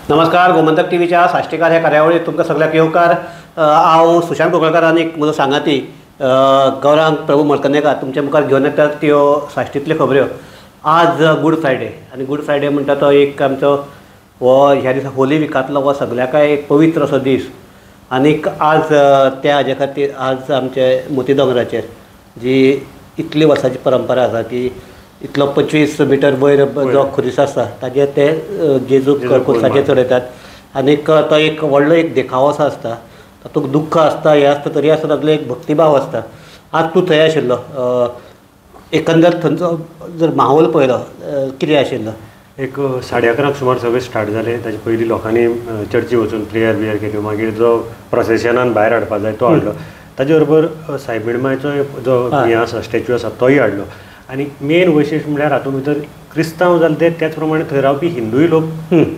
नमस्कार. गोमंतक टीव्हीच्या साश्टीकार ह्या कार्यावळीत तुमकां सगळ्याक येवकार. हांव सुशांत कोंकणकार आनी म्हजो सांगाती गौरांग प्रभू मळकर्णेकार तुमच्या मुखार घेवन येतात त्यो साश्टींतल्यो खबऱ्यो. आज गुड फ्रायडे आनी गुड फ्रायडे म्हणटा तो एक आमचो हो ह्या दिसा होली विकांतलो हो सगळ्याकाय एक पवित्र असो दीस. आनीक आज त्या हाजे खातीर आज आमचे मोती दोंगराचेर जी इतली वर्सांची परंपरा आसा की इतलो 25 मिटर वयर जो खुरीस आसा ताजेर ते जेजू खुर्साचेर चडयतात. आनीक तो एक व्हडलो एक देखावो असो आसता. तातूंत दुख्ख आसता, हें आसता, तरी आसता तातूंतलो एक भक्तिभाव आसता. आज तूं थंय आशिल्लो, एकंदर थंयचो जर माहोल पळयलो कितें आशिल्लो? एक 11:30 सुमार सगळें स्टार्ट जालें. ताचे पयलीं लोकांनी चर्ची वचून प्रेयर केल्यो. मागीर जो प्रोसेशनान भायर हाडपा जाय तो हाडलो. ताचे बरोबर सायबिणमायचो जो हें आसा स्टॅच्यू आसा तोय हाडलो. आनी मेन वैशिश्ट म्हळ्यार हातूंत भितर क्रिस्तांव जाले त्याच प्रमाणे थंय रावपी हिंदूय लोक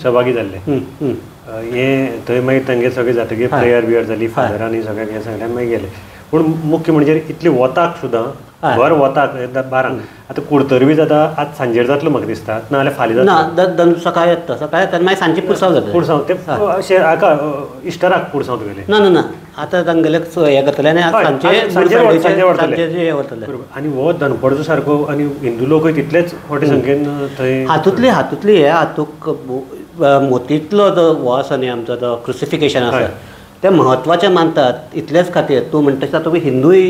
सहभागी जाल्ले. हें थंय मागीर तांगे सगळें जातकीर प्रेयर जाली, फादरांनी सगळ्यांक हें सांगलें मागीर गेले. पूण मुख्य म्हणजे इतली वताक सुद्दां भर वताक 12 आतां कुडतरवी जाता. आज सांजेर जातलो म्हाका दिसता, नाजाल्यार फाल्यां जाता. सकाळी येता, सकाळी येता मागीर सांजची पुरसांव जाता. पुरसांव ते अशें हाका इश्टराक पुरसांव तुगेले ना आतां तांगेले हें करतले आनी सांजे वतले. आनी हो दनपडचो सारको आनी हिंदू लोकूय तितलेच मोठे संख्येन थंय हातूंतली हे हातूंक मोतींतलो जो हो आसा न्ही आमचो तो क्रुसिफिकेशन आसा ते म्हत्वाचें मानतात. इतलेच खातीर तूं म्हणटा तातूंत हिंदूय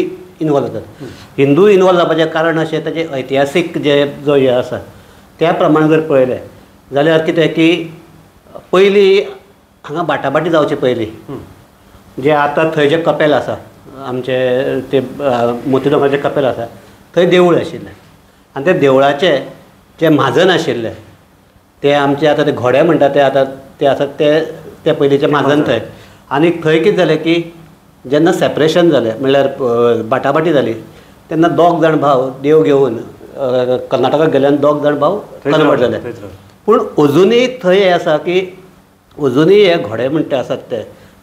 इनवॉल्व जातात. हिंदू इनवॉल्व जावपाचें कारण अशें ताचें ऐतिहासीक जो हें आसा त्या प्रमाणे जर पळयलें जाल्यार कितें की पयलीं हांगा बाटाबाटी जावचे पयलीं जे आतां थंय जे कपेल आसा आमचे ते मोती दोंगराचें कपेल आसा थंय देवूळ आशिल्लें. आनी त्या देवळाचें जें म्हाजन आशिल्लें ते आमचे आतां ते घोडे म्हणटा ते आतां ते आसात ते पयलींचें म्हाजन थंय. आनी थंय कितें जालें की जेन्ना सेपरेशन जालें म्हणल्यार बाटाबाटी जाली तेन्ना 2 जाण भाव देव घेवन कर्नाटकाक गेले आनी 2 जाण भाव कन्वर्ट जाले. पूण अजुनूय थंय हें आसा की अजुनूय हे घोडे म्हणटा आसात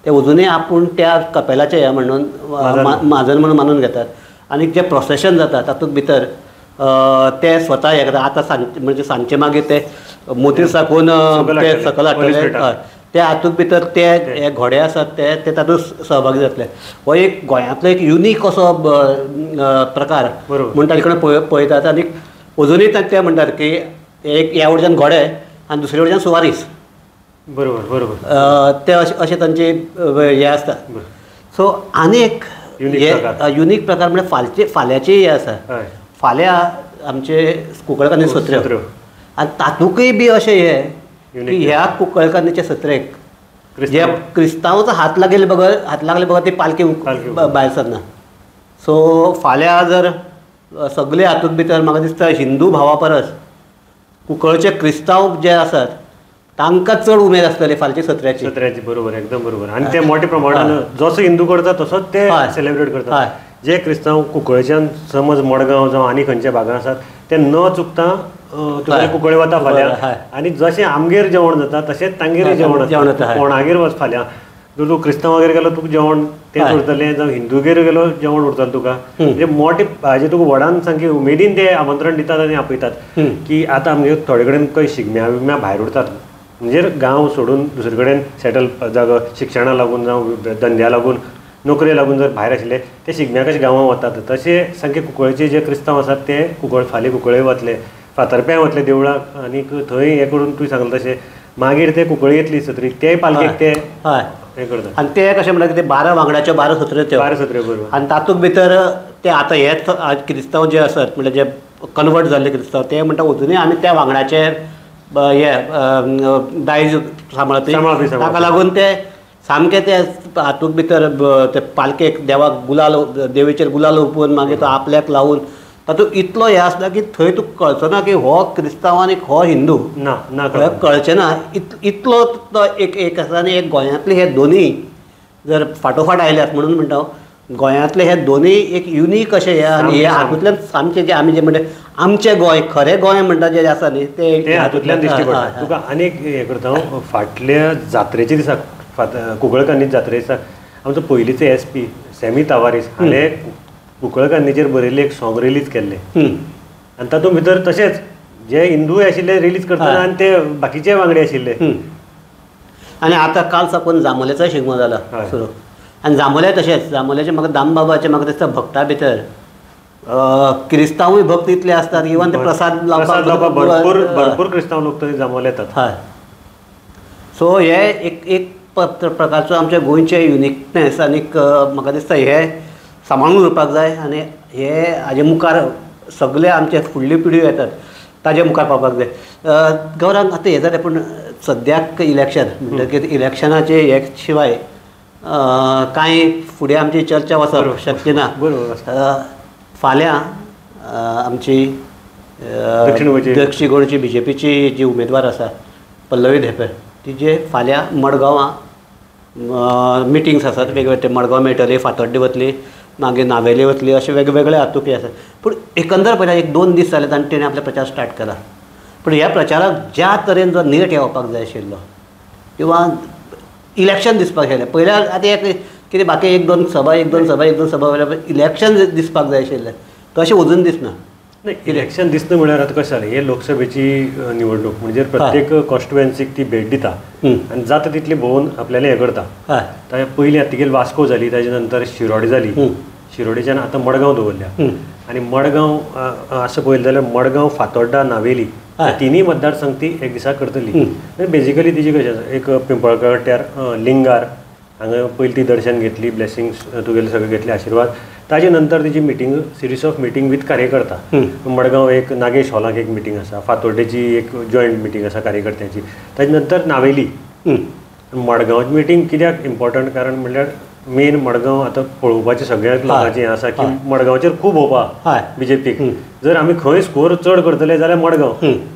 ते अजुनूय आपूण त्या कपेलाचें हें म्हणून म्हाजन म्हणून मानून घेतात. आनी जें प्रोसेशन जाता तातूंत भितर ते स्वता हें करता. आतां म्हणजे सांजचे मागीर ते मोती साकून ते सकल हाडटले ते हातूंत भितर ते हे घोडे आसात ते तातूंत सहभागी जातले. हो एक गोंयांतलो एक युनीक असो प्रकार म्हणटा तिकडे पळयतात. आनी अजुनूय ते म्हणटात की एक ह्या वटेच्यान घोडे आनी दुसरे वटेच्यान सुवारीस बरोबर ते अशें तांचे हें आसता. सो आनी एक युनीक प्रकार म्हणजे फाल्यांची हें आसा. फाल्यां आमचे कुंकळकान्नी सत्र्यो आनी तातूंकय बी अशें हें की ह्या कुंकळकान्नीच्या सत्रेक जे क्रिस्तांवाचो हात लागले बघा ती पालखी भायर सरना. सो फाल्यां जर सगळे हातूंत भितर म्हाका दिसता हिंदू भावा परस कुंकळचे क्रिस्तांव जे आसात तांकां चड उमेद आसतली फालची सत्र्याची. बरोबर, एकदम बरोबर. आनी ते मोठ्या प्रमाणान जसो हिंदू करता तसोच ते सेलिब्रेट करतात. जे क्रिस्तांव कुंकळच्यान समज मडगांव जावं आनी खंयच्या भागांत आसात ते न चुकता कुंकळे वता फाल्यां. आनी जशें आमगेर जेवण जाता तशेंच तांगेरूय जेवण जाता. कोणागेर वच फाल्यां जर तूं क्रिस्तांवागेर गेलो तुका जेवण तेंच उरतलें, जावं हिंदूगेर गेलो जेवण उरतलें तुका. म्हणजे मोठे हाजे तुका व्हडान सामकी उमेदीन ते आमंत्रण दितात आनी आपयतात की आतां आमगे थोडे कडेन खंय शिगम्या भायर उरतात. म्हणजे गांव सोडून दुसरे कडेन सेटल जागो शिक्षणा लागून जावं धंद्या लागून नोकरी लागून जर भायर आशिल्ले ते शिगम्या कशे गांवां वतात तशे सामके कुंकळचे जे क्रिस्तांव आसात ते फाल्यां कुंकळे वतले, फातर्प्यां वतले देवळाक. आनीक थंय हें करून तुवें सांगलें तशें मागीर ते कुंकळी येतली सत्री ते पालखेक ते हें करतात. आनी ते कशें म्हणटा ते 12 वांगड्याच्यो 12 सत्र्यो बरोबर. आनी तातूंत भितर ते आतां हेच क्रिस्तांव जे आसात म्हणजे जे कन्वर्ट जाल्ले क्रिस्तांव ते म्हणटा अजुनूय आमी त्या वांगड्याचेर हे दायज सांबाळपी. ताका लागून ते सामके ते हातूंत भितर ते पालखेक देवाक देवीचेर गुलाल ओपून मागीर तो आपल्याक लावून तातूंत इतलो हें आसता की थंय तुका कळचो ना की हो क्रिस्तांव आनी हो हिंदू ना कळचें ना. इतलो तो एक आसा. आनी एक गोंयांतले हे दोनूय जर फाटोफाट आयल्यात म्हणून म्हणटा गोंयांतले हे दोनूय एक युनीक अशें हे. आनी हे हातूंतल्यान सामकें जे आमी जे म्हणटा आमचें गोंय खरें गोंय म्हणटा जें आसा न्ही ते हातूंतल्यान दिश्टी पडटा तुका. आनीक हें करता फाटल्या जात्रेच्या दिसाक कुंकळकान्नी जात्रे दिसाक आमचो पयलींचो SP सॅमी तावारीस हाणें कुंकळकान्नीचेर बरयल्लें एक सॉंग रिलीज केल्लें. आनी तातूंत भितर तशेंच जे हिंदूय आशिल्ले रिलीज करतना आनी ते बाकीचे वांगडी आशिल्ले आनी आतां काल साकून जांबोलेचो शिगमो जाला सुरू आनी जांबोले तशेंच जांबोलेचे म्हाका दामबाबाचे म्हाका दिसता भक्ता भितर क्रिस्तांवूय भक्त इतले असतात इवन ते प्रसाद लावपाक भरपूर क्रिस्तांव लोक थंय जांबोले येतात. हय सो हे एक प्रकारचो आमचे गोंयचे युनिकनेस आनीक म्हाका दिसता हे सांबाळून उरपाक जाय आनी हे हाजे मुखार सगळे आमचे फुडल्यो पिढयो येतात ताजे मुखार पावपाक जाय. गौरांग आतां हें जालें पूण सद्याक इलेक्शन म्हणटकीर इलेक्शनाचे हे शिवाय कांय फुडें आमची चर्चा वचप शक्य ना. फाल्यां आमची दक्षिण गोंयची BJPची जी उमेदवार आसा पल्लवी धेंपेर तिजे फाल्यां मडगांवां मिटिंग्स आसात वेगवेगळे. ते मडगांव मेळटली, फातोड्डे वतली, मागीर नावेली वतली, अशे वेगवेगळे हातुपी आसात. पूण एकंदर पळयल्यार 1-2 दीस जाले आनी तेणें आपलो प्रचार स्टार्ट केला. पूण ह्या प्रचाराक ज्या तरेन जो नेट येवपाक जाय आशिल्लो किंवा इलेक्शन दिसपाक जाय पयल्या आतां एक कितें बाकी 1-2 सभा वेल्यार इलेक्शन दिसपाक जाय आशिल्लें तशें अजून दिसना. इलेक्शन दिसना म्हळ्यार आतां कशें जालें हे लोकसभेची निवडणूक म्हणजे प्रत्येक कॉन्स्टिट्युएन्सीक ती भेट दिता आनी जाता तितली भोंवून आपल्याला हें करता. ताच्या पयलीं तिगेल वास्को जाली, ताजे नंतर शिरोडी जाली, शिरोडेच्यान आतां मडगांव दवरल्या आनी मडगांव असं पळयलें जाल्यार मडगांव, फातोड्डा, नावेली तिनूय मतदारसंघ ती एक दिसा करतली. बेजिकली तिजी कशें आसा एक पिंपळकर कट्ट्यार लिंगार हांगा पयलीं ती दर्शन घेतली, ब्लेसिंग्स तुगेले सगळे घेतले आशिर्वाद. ताजे नंतर तिची meeting series of meeting with कार्यकर्ता. मडगांव एक नागेश हॉलाक एक मिटींग आसा, फातोड्डेची एक जॉयंट मिटींग आसा कार्यकर्त्यांची. ताजे नंतर नावेली. मडगांवची मिटींग कित्याक इम्पॉर्टंट कारण म्हणल्यार मेन मडगांव आतां पळोवपाचें सगळ्याच लोकांचें हें आसा की मडगांवचेर खूब होवपा BJPक. जर आमी खंय स्कोर चड करतले जाल्यार मडगांव.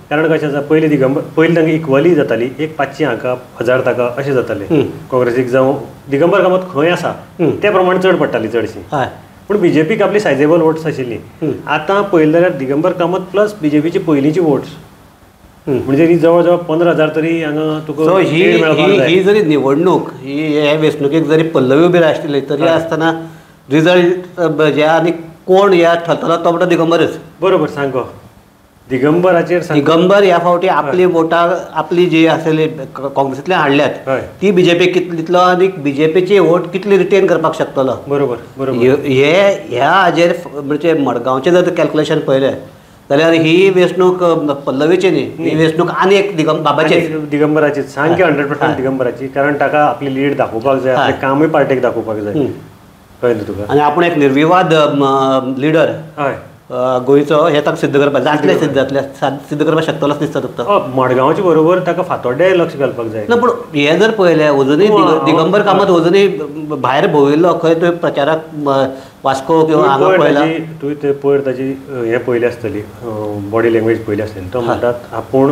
कारण कशें आसा पयलीं तांकां इक्वली जाताली, एक 500 हाका 1000 ताका अशें जातालें. काँग्रेसीक जावं दिगंबर कामत खंय आसा त्या प्रमाणे चड पडटाली चडशी. पूण BJPक आपली सायजेबल वोट्स आशिल्ली. आतां पळयलें जाल्यार दिगंबर कामत प्लस BJPची पयलींची वोट्स म्हणजे ही जवळ जवळ 15,000 तरी हांगा तुका. ही जरी निवडणूक ही हे वेंचणुकेक जरी पल्लवी उबी आशिल्ली तरी आसतना रिजल्ट जे आनी कोण ह्या थारतलो तो म्हणटा दिगंबरच. बरोबर सांगो. दिगंबर ह्या फावटी आपली वोटां आपली जी आसली काँग्रेसींतल्यान हाडल्यात ती BJPक कितली दितलो आनी BJPची वोट कितली रिटेन करपाक शकतलो. बरोबर ह्या हाजेर म्हणजे मडगांवचें जर कॅल्क्युलेशन पळयलें जाल्यार ही वेंचणूक पल्लवीची न्ही, ही वेंचणूक आनी एक दिगंबराची सामकी 100% दिगंबराची. कारण ताका आपली लीड दाखोवपाक जाय, आपलें कामूय पार्टेक दाखोवपाक जाय. कळ्ळें तुका. आनी आपूण एक निर्विवाद लिडर गोंयचो हे ताका सिद्ध करपाक सिद्ध करपाक शकतलोच दिसता तुका. मडगांवचे बरोबर ताका फातोड्ड्याय लक्ष घालपाक जाय. ना पूण हे जर पळयलें अजुनूय दिगंबर कामत अजुनूय भायर भोंविल्लो खंय तुवें प्रचाराक वास्को किंवा हांगा पळयला तुवें ते पयर ताजी हें पळयली आसतली बॉडी लँग्वेज पळयली आसतली. तो म्हणटात आपूण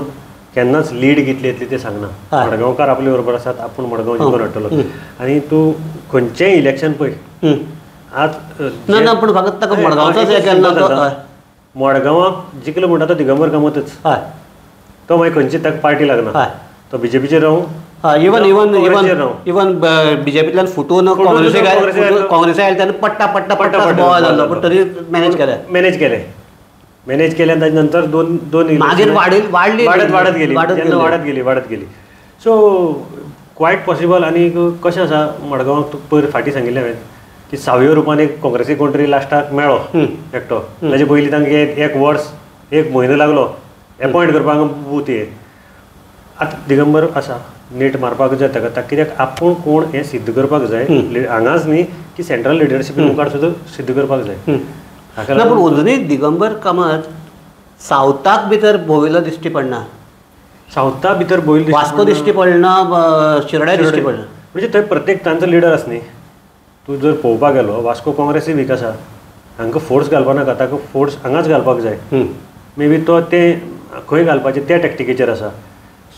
केन्नाच लीड कितली येतली ते सांगना. मडगांवकार आपले बरोबर आसात, आपूण मडगांव जिखून हाडटलो. आनी तूं खंयचेंय इलेक्शन पळय आज ना पूण फकत ताका मडगांवचोच हे केल्लो. मडगांवाक जिखलो म्हणटा तो दिगंबर कामतच. तो मागीर खंयची ताका पार्टी लागना. तो BJPचेर रावूं इवन BJPंतल्यान फुटून काँग्रेसीक आयले तेन्ना पट्टा बोवाळ जाल्लो पूण तरी मॅनेज केलें ताजे नंतर दोन मागीर वाडत गेली. So quiet possible. आनी कशें आसा मडगांवाक तुका पयर फाटीं सांगिल्लें हांवें की 6व्या रुपान एक काँग्रेसी कोण तरी लास्टाक मेळ्ळो एकटो. ताजे पयलीं तांकां 1 वर्स 1 म्हयनो लागलो एपॉयंट करपाक बूथ हे. आतां दिगंबर आसा नेट मारपाक जाय ताका कित्याक आपूण कोण हें सिद्ध करपाक जाय. हांगाच न्ही की सेंट्रल लिडरशीप मुखार सुद्दां सिद्ध करपाक जाय. ना पूण अजुनूय दिगंबर कामत सावथाक भितर भोंविल्लो दिश्टी पडना. सावथा भितर भोंविल्लो वास्को दिश्टी पडना, शिरोड्या दिश्टी पडना. म्हणजे थंय प्रत्येक तांचो लिडर आसा न्ही. तूं जर पळोवपाक गेलो वास्को काँग्रेसी वीक आसा, हांकां फोर्स घालपाक नाका, ताका फोर्स हांगाच घालपाक जाय. मे बी तो तें खंय घालपाचें त्या टॅक्टिकेचेर आसा.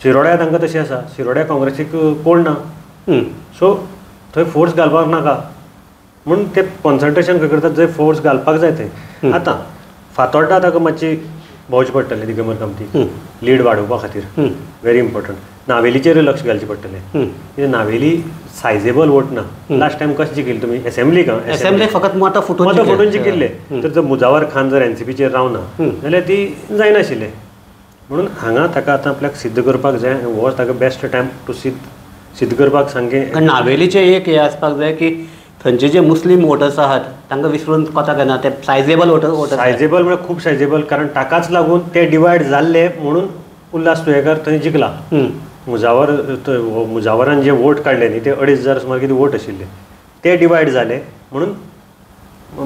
शिरोड्या तांकां तशें आसा, शिरोड्या काँग्रेसीक कोण ना. सो थंय फोर्स घालपाक नाका म्हणून ते कॉन्सन्ट्रेशन खंय करतात जंय फोर्स घालपाक जाय थंय. आतां फातोड्डा ताका मातशी भोंवचें पडटलें दिगंबर कामतीक लीड वाडोवपा खातीर. Very important. नावेलीचेर लक्ष घालचें पडटलें कित्याक नावेली सायजेबल वोट ना. लास्ट टायम कशें जिखिल्ले तुमी एसेंब्लीक फकत मतां फुटून जिखिल्ले. तर जर मुजावर खान जर NCPचेर रावना जाल्यार ती जायनाशिल्लें. म्हणून हांगा ताका आतां आपल्याक सिद्ध करपाक जाय. हो ताका बेस्ट टायम टू सिद्ध करपाक सामकें. नावेलीचे एक हे आसपाक जाय की थंयचे जे मुस्लीम वोटर्स आहात तांकां विसरून कोता घेना ते सायजेबल वोटर सायजेबल म्हणजे खूब सायजेबल, कारण ताकाच लागून ते डिवायड जाल्ले म्हणून उल्हास तुयेकर थंय जिखला. मुजावरान जे वोट काडले न्ही ते 2,500 सुमार कितें वोट आशिल्ले ते डिवायड जाले म्हणून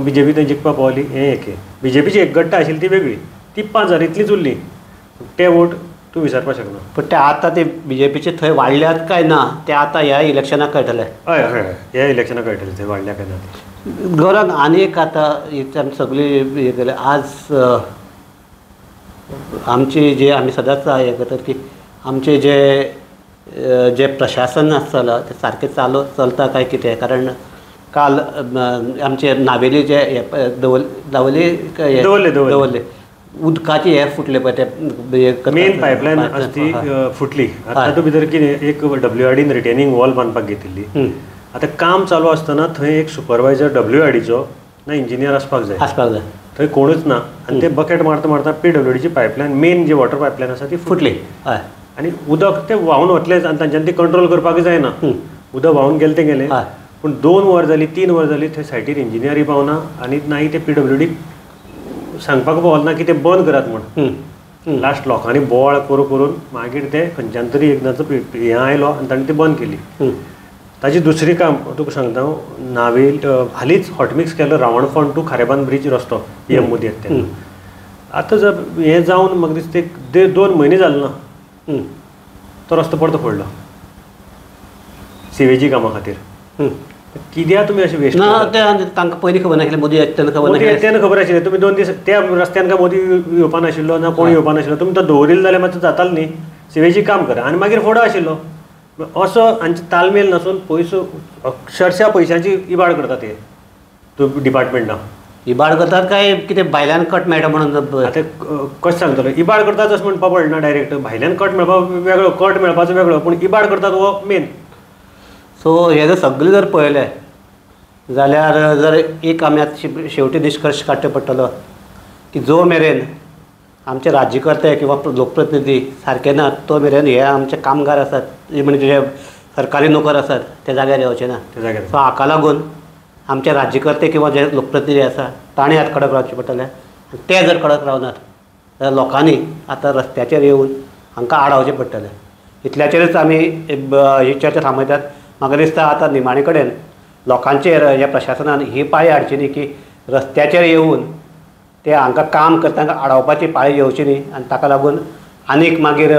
BJP थंय जिखपा पावली. हें एक BJPची एक गट्टा आशिल्ली ती वेगळी, ती 5,000 इतलीच उरली. ते वोट तूं विसरपाक शकना. पण ते आतां ते BJPचे थंय वाडल्यात काय ना ते आतां ह्या इलेक्शनाक कळटलें. हय हय हय ह्या इलेक्शनाक कळटलें थंय वाडल्या काय ना. गौरव आनी एक आतां सगळी हे केलें आज आमची जे आमी सदांच हें करतात की आमचे जे प्रशासन आसतलो ते सारकें चलता काय कितें. कारण काल आमचे नावेली जे दवरले उदकाची हे फुटले पळय ते मेन पायपलायन आसा ती फुटली. तातूंत भितर कितें एक WRDन रिटेनिंग वॉल बांदपाक घेतिल्ली. आतां काम चालू आसतना थंय एक सुपरवायझर WRDचो ना इंजिनियर आसपाक जाय. थंय कोणूच ना आनी ते बकेट मारता मारता PWDची पायपलायन मेन जी वॉटर पायपलायन आसा ती फुटली. आनी उदक ते व्हांवन वतलेंच आनी तांच्यानी ती कंट्रोल करपाक जायना. उदक व्हांवन गेलें तें गेलें. पूण 2 वर जालीं 3 वर जालीं थंय सायटीर इंजिनियरूय पावना आनी नाही ते PWD सांगपाक पावना की ते बंद करात म्हण. लास्ट लोकांनी बोवाळ करून मागीर ते खंयच्यान तरी एकदांचो हें आयलो आनी ताणें ती बंद केली. ताजी दुसरी काम तुका सांगता नावेल हालींच हॉटमिक्स केलो रावणफोंड टू खारेबांद ब्रिज रस्तो PM मोदी येता तेन्ना. आतां जर हें जावन म्हाका दिसता 2 म्हयने जाले ना तो रस्तो परतो फोडलो सीवेजी कामा खातीर. कित्याक तुमी अशें वेस्ट ना तांकां पयलीं खबर नाशिल्लें मोदी येता तेन्ना खबर नाशिल्लें. तेन्ना खबर आशिल्लें तुमी 2 दीस त्या रस्त्यान काय मोदी येवपा नाशिल्लो ना कोण येवपा नाशिल्लो. तुमी तो दवरिल्लो जाल्यार मातसो जातालो न्ही. सीवेजी काम करा आनी मागीर फोडो आशिल्लो. असो हांचे तालमेल नासून पयसो अक्षरशा पयशांची इबाड करतात ते डिपार्टमेंटां. इबाड करतात काय कितें भायल्यान कट मेळटा म्हणून. आतां कशें सांगतलो इबाड करतात अशें म्हणपा पडना डायरेक्ट. भायल्यान कट मेळपाक वेगळो कट मेळपाचो वेगळो पूण इबाड करतात हो मेन. सो हे जर सगळें जर पळयलें जाल्यार जर एक आमी आतां शेवटी निश्कर्श काडचो पडटलो की जो मेरेन आमचे राज्यकर्ते किंवा लोकप्रतिनिधी सारके ना तो मेरेन हे आमचे कामगार आसात म्हणजे जे सरकारी नोकर आसात ते जाग्यार येवचे ना. सो हाका लागून आमचे राज्यकर्ते किंवा जे लोकप्रतिनिधी आसा ताणें आतां कडक रावचें पडटलें. ते जर कडक रावनात जाल्यार लोकांनी आतां रस्त्याचेर येवन हांकां आडावचें पडटलें. इतल्याचेरच आमी ही चर्चा थांबयतात. म्हाका दिसता आतां निमाणे कडेन लोकांचेर ह्या प्रशासनान ही पाळी हाडची न्ही की रस्त्याचेर येवन ते हांकां काम करता तांकां आडावपाची पाळी येवची न्ही आनी ताका लागून आनीक मागीर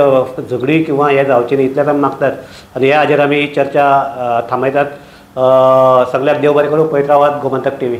झगडी किंवा हे जावचें न्ही इतलेंच आमी मागतात. आनी ह्या हाजेर आमी चर्चा थांबयतात. सगळ्याक देव बरें करूं. पळयत रावात गोमंतक TV.